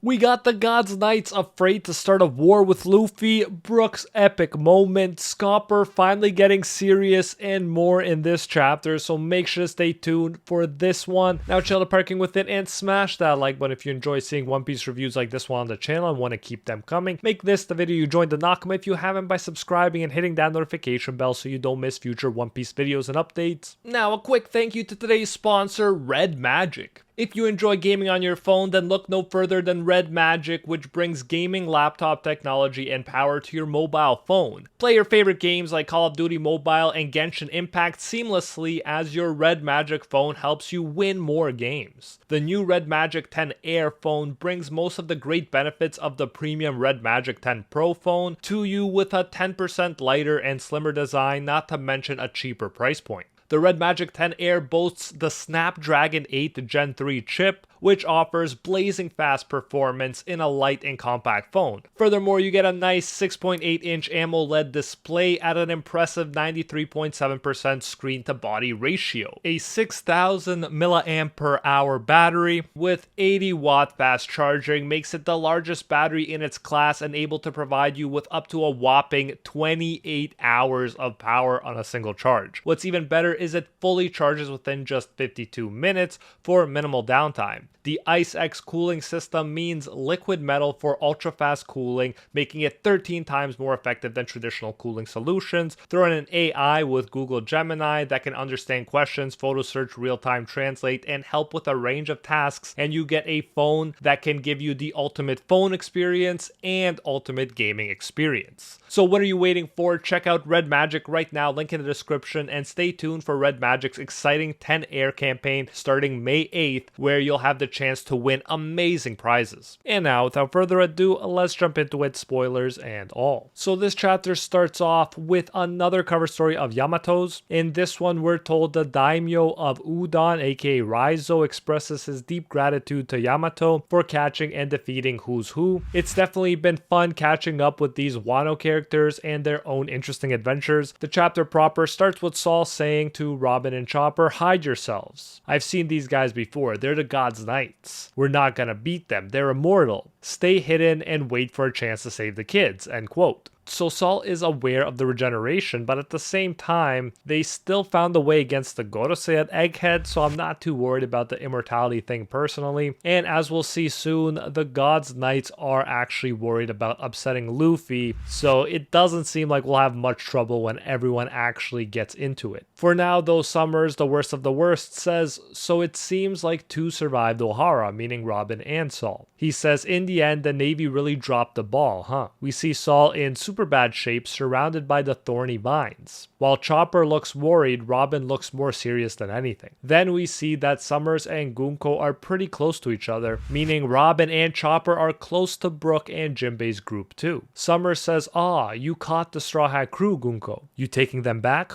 We got the God's Knights afraid to start a war with Luffy, Brook's epic moment, Scopper finally getting serious, and more in this chapter, so make sure to stay tuned for this one. Now chill the parking with it and smash that like button if you enjoy seeing One Piece reviews like this one on the channel and want to keep them coming. Make this the video you joined the Nakama if you haven't by subscribing and hitting that notification bell so you don't miss future One Piece videos and updates. Now a quick thank you to today's sponsor, Red Magic. If you enjoy gaming on your phone, then look no further than Red Magic, which brings gaming laptop technology and power to your mobile phone. Play your favorite games like Call of Duty Mobile and Genshin Impact seamlessly as your Red Magic phone helps you win more games. The new Red Magic 10 Air phone brings most of the great benefits of the premium Red Magic 10 Pro phone to you with a 10% lighter and slimmer design, not to mention a cheaper price point. The Red Magic 10 Air boasts the Snapdragon 8 Gen 3 chip, which offers blazing fast performance in a light and compact phone. Furthermore, you get a nice 6.8-inch AMOLED display at an impressive 93.7% screen-to-body ratio, a 6,000 mAh battery with 80-watt fast charging makes it the largest battery in its class and able to provide you with up to a whopping 28 hours of power on a single charge. What's even better is it fully charges within just 52 minutes for minimal downtime. The Ice-X cooling system means liquid metal for ultra-fast cooling, making it 13 times more effective than traditional cooling solutions. Throw in an AI with Google Gemini that can understand questions, photo search, real-time translate, and help with a range of tasks, and you get a phone that can give you the ultimate phone experience and ultimate gaming experience. So what are you waiting for? Check out Red Magic right now, link in the description, and stay tuned for Red Magic's exciting 10 Air campaign starting May 8th, where you'll have the chance to win amazing prizes. And now, without further ado, let's jump into it, spoilers and all. So this chapter starts off with another cover story of Yamato's. In this one, we're told the daimyo of Udon, aka Raizo, expresses his deep gratitude to Yamato for catching and defeating Who's Who. It's definitely been fun catching up with these Wano characters and their own interesting adventures. The chapter proper starts with Saul saying to Robin and Chopper, "Hide yourselves. I've seen these guys before. They're the God's Knights. We're not gonna beat them. They're immortal. Stay hidden and wait for a chance to save the kids." End quote. So Saul is aware of the regeneration, but at the same time, they still found a way against the Gorosei at Egghead, so I'm not too worried about the immortality thing personally. And as we'll see soon, the God's Knights are actually worried about upsetting Luffy, so it doesn't seem like we'll have much trouble when everyone actually gets into it. For now, though, Summers, the worst of the worst, says, "So it seems like two survived Ohara," meaning Robin and Saul. He says, "In the end, the Navy really dropped the ball, huh?" We see Saul in super bad shape, surrounded by the thorny vines. While Chopper looks worried, Robin looks more serious than anything. Then we see that Summers and Gunko are pretty close to each other, meaning Robin and Chopper are close to Brook and Jinbei's group too. Summers says, "Ah, you caught the Straw Hat crew, Gunko. You taking them back?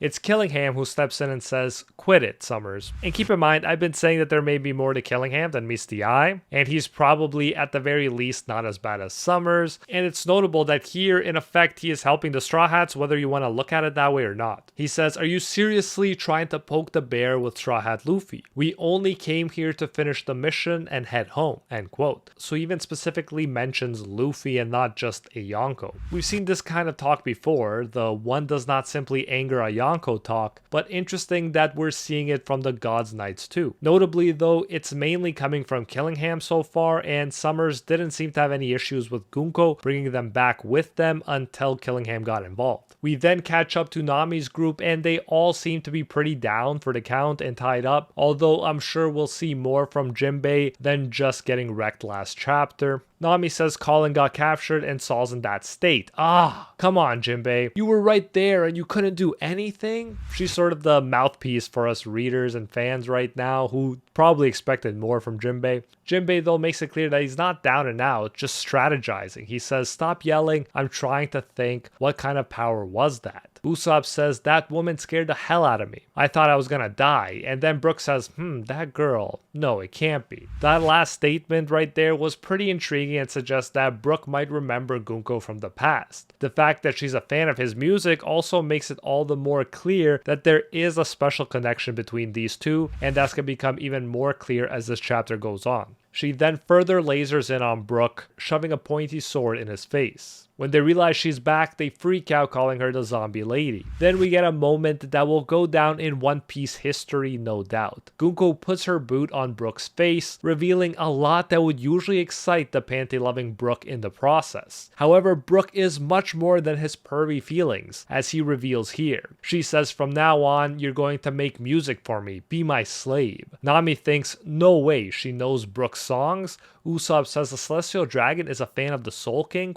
It's Killingham who steps in and says, "Quit it, Summers." And keep in mind, I've been saying that there may be more to Killingham than meets the eye, and he's probably at the very least not as bad as Summers, and it's notable that here, in effect, he is helping the Straw Hats, whether you want to look at it that way or not. He says, "Are you seriously trying to poke the bear with Straw Hat Luffy? We only came here to finish the mission and head home." End quote. So he even specifically mentions Luffy and not just a Yonko. We've seen this kind of talk before, the one does not simply anger a Yonko talk, but interesting that we're seeing it from the God's Knights too. Notably though, it's mainly coming from Killingham so far, and Summers didn't seem to have any issues with Gunko bringing them back with them until Killingham got involved. We then catch up to Nami's group and they all seem to be pretty down for the count and tied up, although I'm sure we'll see more from Jinbei than just getting wrecked last chapter. Nami says Colin got captured and Saul's in that state. Ah, come on, Jinbei. You were right there and you couldn't do anything? She's sort of the mouthpiece for us readers and fans right now who probably expected more from Jinbei. Jinbei, though, makes it clear that he's not down and out, just strategizing. He says, "Stop yelling. I'm trying to think. What kind of power was that?" Usopp says, "That woman scared the hell out of me. I thought I was gonna die." And then Brook says, that girl. No, it can't be." That last statement right there was pretty intriguing and suggests that Brook might remember Gunko from the past. The fact that she's a fan of his music also makes it all the more clear that there is a special connection between these two, and that's going to become even more clear as this chapter goes on. She then further lasers in on Brook, shoving a pointy sword in his face. When they realize she's back, they freak out, calling her the zombie lady. Then we get a moment that will go down in One Piece history, no doubt. Gunko puts her boot on Brook's face, revealing a lot that would usually excite the panty-loving Brook in the process. However, Brook is much more than his pervy feelings, as he reveals here. She says, "From now on, you're going to make music for me, be my slave." Nami thinks, no way, she knows Brook's songs. Usopp says the Celestial Dragon is a fan of the Soul King, ?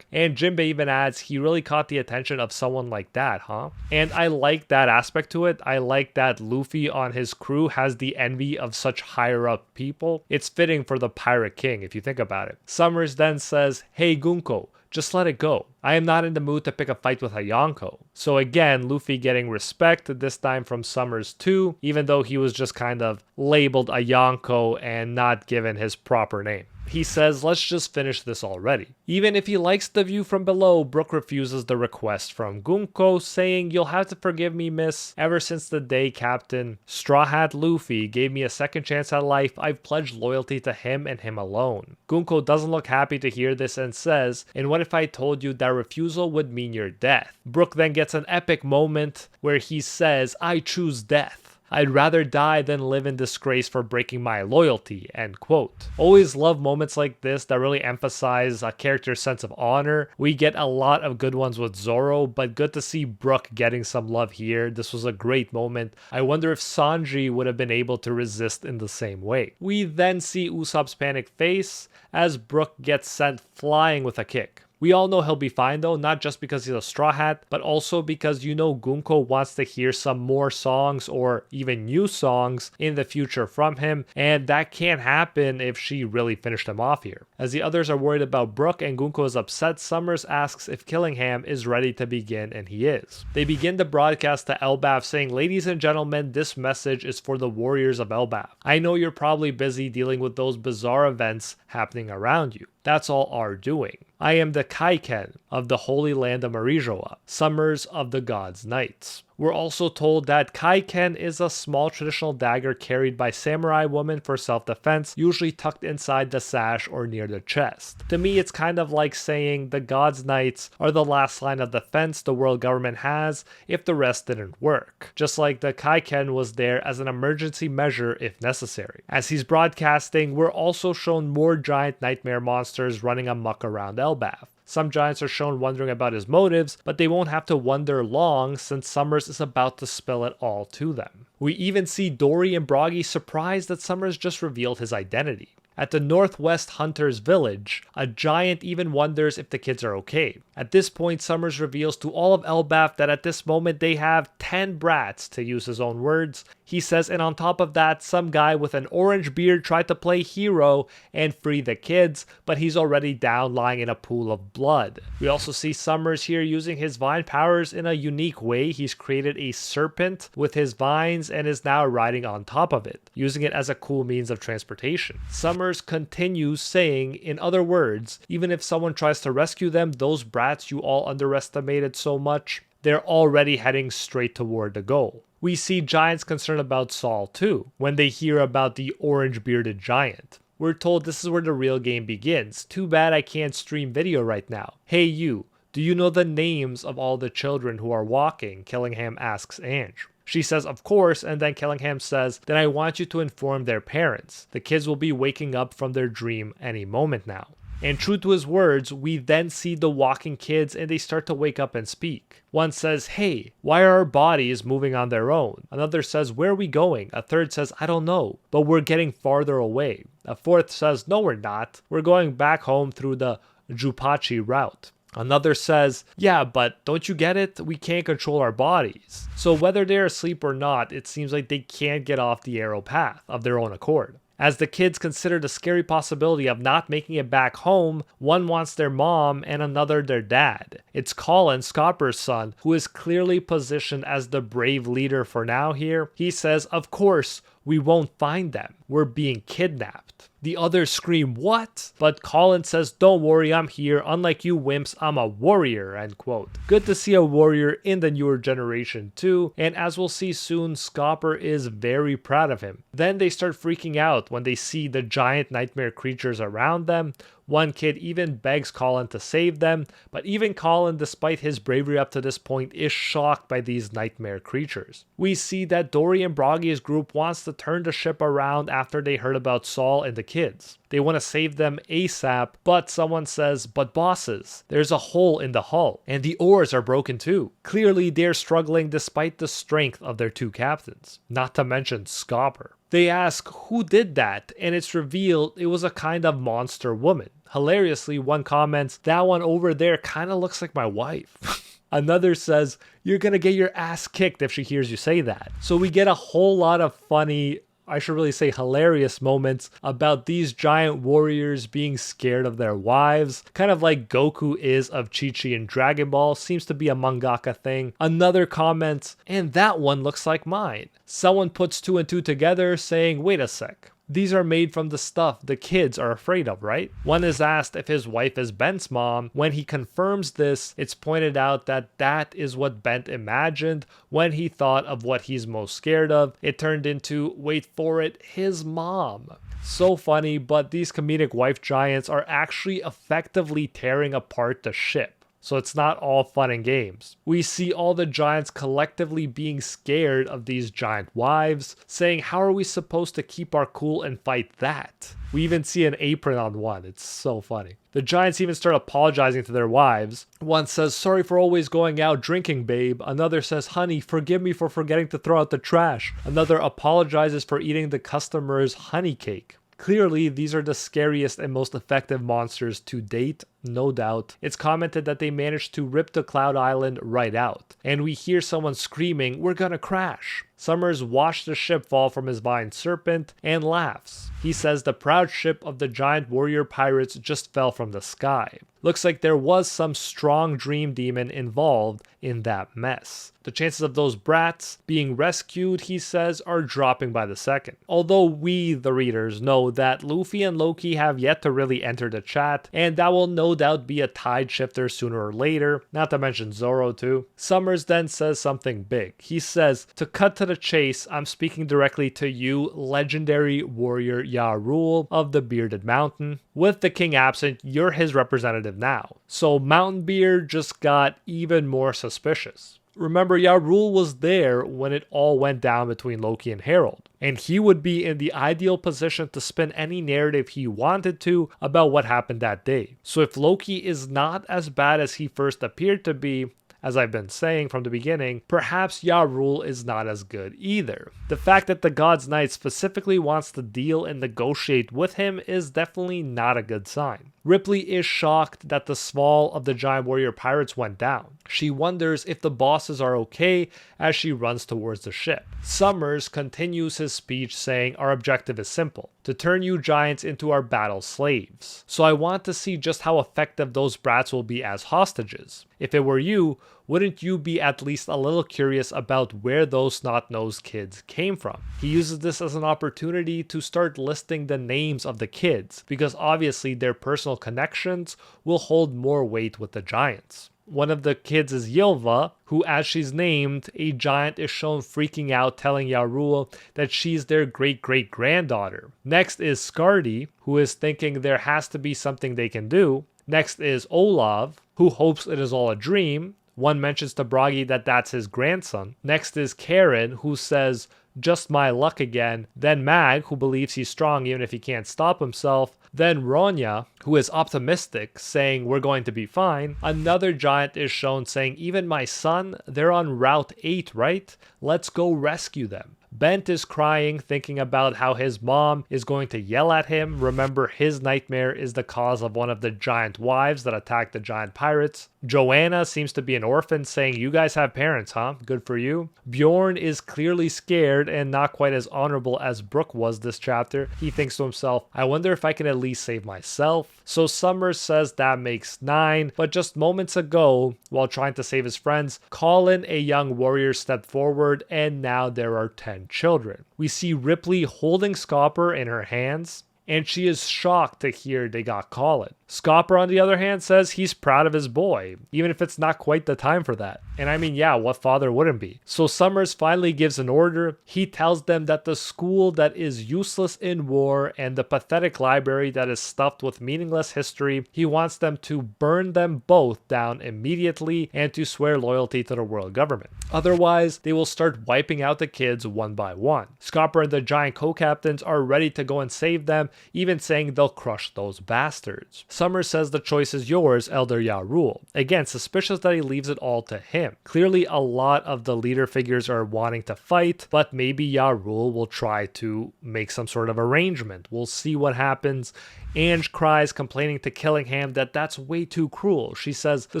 And Jinbei even adds, he really caught the attention of someone like that, huh? And I like that aspect to it. I like that Luffy on his crew has the envy of such higher up people. It's fitting for the Pirate King, if you think about it. Summers then says, "Hey Gunko, just let it go. I am not in the mood to pick a fight with a Yonko." So again, Luffy getting respect, this time from Summers too, even though he was just kind of labeled a Yonko and not given his proper name. He says, "Let's just finish this already." Even if he likes the view from below, Brook refuses the request from Gunko, saying, "You'll have to forgive me, miss. Ever since the day Captain Straw Hat Luffy gave me a second chance at life, I've pledged loyalty to him and him alone." Gunko doesn't look happy to hear this and says, "And what if I told you that refusal would mean your death?" Brook then gets an epic moment where he says, "I choose death. I'd rather die than live in disgrace for breaking my loyalty," end quote. Always love moments like this that really emphasize a character's sense of honor. We get a lot of good ones with Zoro, but good to see Brook getting some love here. This was a great moment. I wonder if Sanji would have been able to resist in the same way. We then see Usopp's panicked face as Brook gets sent flying with a kick. We all know he'll be fine though, not just because he's a Straw Hat, but also because you know Gunko wants to hear some more songs or even new songs in the future from him, and that can't happen if she really finished him off here. As the others are worried about Brook and Gunko is upset, Summers asks if Killingham is ready to begin, and he is. They begin the broadcast to Elbaf saying, "Ladies and gentlemen, this message is for the warriors of Elbaf. I know you're probably busy dealing with those bizarre events happening around you. That's all our doing. I am the Kaiken of the Holy Land of Marijoa, Summers of the Gods' Knights." We're also told that Kaiken is a small traditional dagger carried by samurai women for self-defense, usually tucked inside the sash or near the chest. To me, it's kind of like saying the Gods' Knights are the last line of defense the world government has if the rest didn't work. Just like the Kaiken was there as an emergency measure if necessary. As he's broadcasting, we're also shown more giant nightmare monsters running amok around Elbaf. Some giants are shown wondering about his motives, but they won't have to wonder long since Summers is about to spill it all to them. We even see Dory and Broggy surprised that Summers just revealed his identity. At the Northwest Hunters Village, a giant even wonders if the kids are okay. At this point, Summers reveals to all of Elbaf that at this moment they have 10 brats, to use his own words. He says, and on top of that, some guy with an orange beard tried to play hero and free the kids, but he's already down lying in a pool of blood. We also see Summers here using his vine powers in a unique way. He's created a serpent with his vines and is now riding on top of it, using it as a cool means of transportation. Summers continues saying, in other words, even if someone tries to rescue them, those brats you all underestimated so much, they're already heading straight toward the goal. We see giants concerned about Saul too, when they hear about the orange-bearded giant. We're told this is where the real game begins. Too bad I can't stream video right now. Hey you, do you know the names of all the children who are walking? Killingham asks Ange. She says, of course, and then Killingham says, then I want you to inform their parents. The kids will be waking up from their dream any moment now. And true to his words, we then see the walking kids and they start to wake up and speak. One says, hey, why are our bodies moving on their own? Another says, where are we going? A third says, I don't know, but we're getting farther away. A fourth says, no, we're not. We're going back home through the Jupachi route. Another says, yeah, but don't you get it? We can't control our bodies. So whether they're asleep or not, it seems like they can't get off the arrow path of their own accord. As the kids consider the scary possibility of not making it back home, one wants their mom and another their dad. It's Colin, Scopper's son, who is clearly positioned as the brave leader for now here. He says, of course, we won't find them. We're being kidnapped. The others scream, "What?" But Colin says, "Don't worry, I'm here. Unlike you wimps, I'm a warrior," end quote. Good to see a warrior in the newer generation too, and as we'll see soon, Scopper is very proud of him. Then they start freaking out when they see the giant nightmare creatures around them. One kid even begs Colin to save them, but even Colin, despite his bravery up to this point, is shocked by these nightmare creatures. We see that Dory and Broggy's group wants to turn the ship around after they heard about Saul and the kids. They want to save them ASAP, but someone says, "But bosses, there's a hole in the hull, and the oars are broken too." Clearly, they're struggling despite the strength of their two captains, not to mention Scopper. They ask who did that, and it's revealed it was a kind of monster woman. Hilariously, one comments, "That one over there kind of looks like my wife." Another says, "You're gonna get your ass kicked if she hears you say that." So we get a whole lot of funny, I should really say hilarious moments about these giant warriors being scared of their wives, kind of like Goku is of Chi-Chi in Dragon Ball, seems to be a mangaka thing. Another comments, "And that one looks like mine." Someone puts two and two together saying, "Wait a sec. These are made from the stuff the kids are afraid of, right?" One is asked if his wife is Bent's mom. When he confirms this, it's pointed out that that is what Bent imagined when he thought of what he's most scared of. It turned into, wait for it, his mom. So funny, but these comedic wife giants are actually effectively tearing apart the ship. So it's not all fun and games. We see all the giants collectively being scared of these giant wives, saying, "How are we supposed to keep our cool and fight that?" We even see an apron on one. It's so funny. The giants even start apologizing to their wives. One says, "Sorry for always going out drinking, babe." Another says, "Honey, forgive me for forgetting to throw out the trash." Another apologizes for eating the customer's honey cake. Clearly, these are the scariest and most effective monsters to date, no doubt. It's commented that they managed to rip the Cloud Island right out. And we hear someone screaming, "We're gonna crash." Summers watched the ship fall from his vine serpent and laughs. He says the proud ship of the giant warrior pirates just fell from the sky. Looks like there was some strong dream demon involved in that mess. The chances of those brats being rescued, he says, are dropping by the second. Although we, the readers, know that Luffy and Loki have yet to really enter the chat, and that will no doubt be a tide shifter sooner or later, not to mention Zoro too. Summers then says something big. He says, "To cut to the chase, I'm speaking directly to you, legendary warrior Ya-Rule of the Bearded Mountain. With the king absent, you're his representative now." So Mountain Beard just got even more suspicious. Remember, Ya-Rule was there when it all went down between Loki and Harold, and he would be in the ideal position to spin any narrative he wanted to about what happened that day. So if Loki is not as bad as he first appeared to be, as I've been saying from the beginning, perhaps Ya-Rule is not as good either. The fact that the God's Knight specifically wants to deal and negotiate with him is definitely not a good sign. Ripley is shocked that the Sval of the giant warrior pirates went down. She wonders if the bosses are okay as she runs towards the ship. Summers continues his speech saying, "Our objective is simple, to turn you giants into our battle slaves. So I want to see just how effective those brats will be as hostages. If it were you, wouldn't you be at least a little curious about where those snot-nosed kids came from?" He uses this as an opportunity to start listing the names of the kids, because obviously their personal connections will hold more weight with the giants. One of the kids is Ylva, who, as she's named, a giant is shown freaking out, telling Ya-Rule that she's their great-great-granddaughter. Next is Scardy, who is thinking there has to be something they can do. Next is Olav, who hopes it is all a dream. One mentions to Broggy that that's his grandson. Next is Karen, who says, "Just my luck again." Then Mag, who believes he's strong even if he can't stop himself. Then Ronya, who is optimistic, saying we're going to be fine. Another giant is shown saying, "Even my son, they're on Route 8, right? Let's go rescue them." Bent is crying, thinking about how his mom is going to yell at him. Remember, his nightmare is the cause of one of the giant wives that attacked the giant pirates. Joanna seems to be an orphan, saying, "You guys have parents, huh? Good for you." Bjorn is clearly scared and not quite as honorable as Brook was this chapter. He thinks to himself, "I wonder if I can at least save myself." So Summers says that makes 9, but just moments ago, while trying to save his friends, Colin, a young warrior, stepped forward, and now there are 10 children. We see Ripley holding Scopper in her hands. and she is shocked to hear they got called. Scopper, on the other hand, says he's proud of his boy, even if it's not quite the time for that. And I mean, yeah, what father wouldn't be? So Summers finally gives an order. He tells them that the school that is useless in war and the pathetic library that is stuffed with meaningless history, he wants them to burn them both down immediately and to swear loyalty to the world government. Otherwise, they will start wiping out the kids one by one. Scopper and the giant co-captains are ready to go and save them, even saying they'll crush those bastards. Summers says the choice is yours, Elder Yarul. Again, suspicious that he leaves it all to him. Clearly, a lot of the leader figures are wanting to fight, but maybe Yarul will try to make some sort of arrangement. We'll see what happens. Ange cries, complaining to Killingham that that's way too cruel. She says the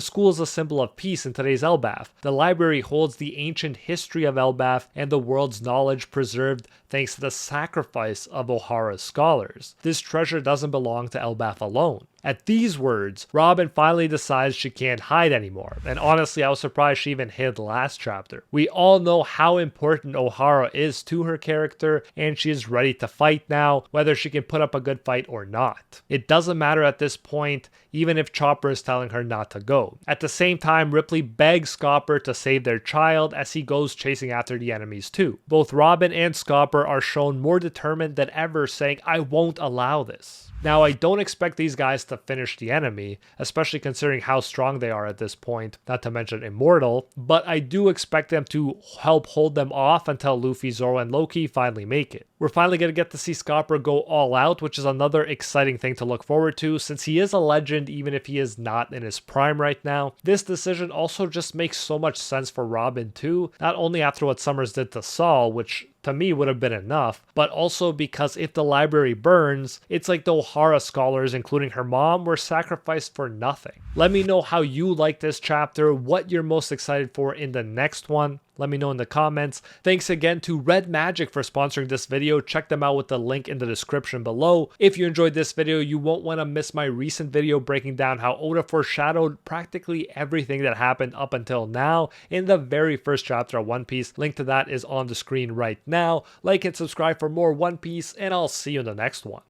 school is a symbol of peace in today's Elbaf. The library holds the ancient history of Elbaf and the world's knowledge preserved thanks to the sacrifice of O'Hara's scholars. This treasure doesn't belong to Elbaf alone. At these words, Robin finally decides she can't hide anymore, and honestly I was surprised she even hid last chapter. We all know how important O'Hara is to her character, and she is ready to fight now, whether she can put up a good fight or not. It doesn't matter at this point, even if Chopper is telling her not to go. At the same time, Ripley begs Scopper to save their child as he goes chasing after the enemies too. Both Robin and Scopper are shown more determined than ever, saying, "I won't allow this." Now, I don't expect these guys to finish the enemy, especially considering how strong they are at this point, not to mention immortal, but I do expect them to help hold them off until Luffy, Zoro, and Loki finally make it. We're finally going to get to see Scopper go all out, which is another exciting thing to look forward to, since he is a legend even if he is not in his prime right now. This decision also just makes so much sense for Robin too, not only after what Summers did to Saul, which to me would have been enough, but also because if the library burns, it's like the O'Hara scholars, including her mom, were sacrificed for nothing. Let me know how you like this chapter, what you're most excited for in the next one. Let me know in the comments. Thanks again to Red Magic for sponsoring this video. Check them out with the link in the description below. If you enjoyed this video, you won't want to miss my recent video breaking down how Oda foreshadowed practically everything that happened up until now in the very first chapter of One Piece. Link to that is on the screen right now. Like and subscribe for more One Piece, and I'll see you in the next one.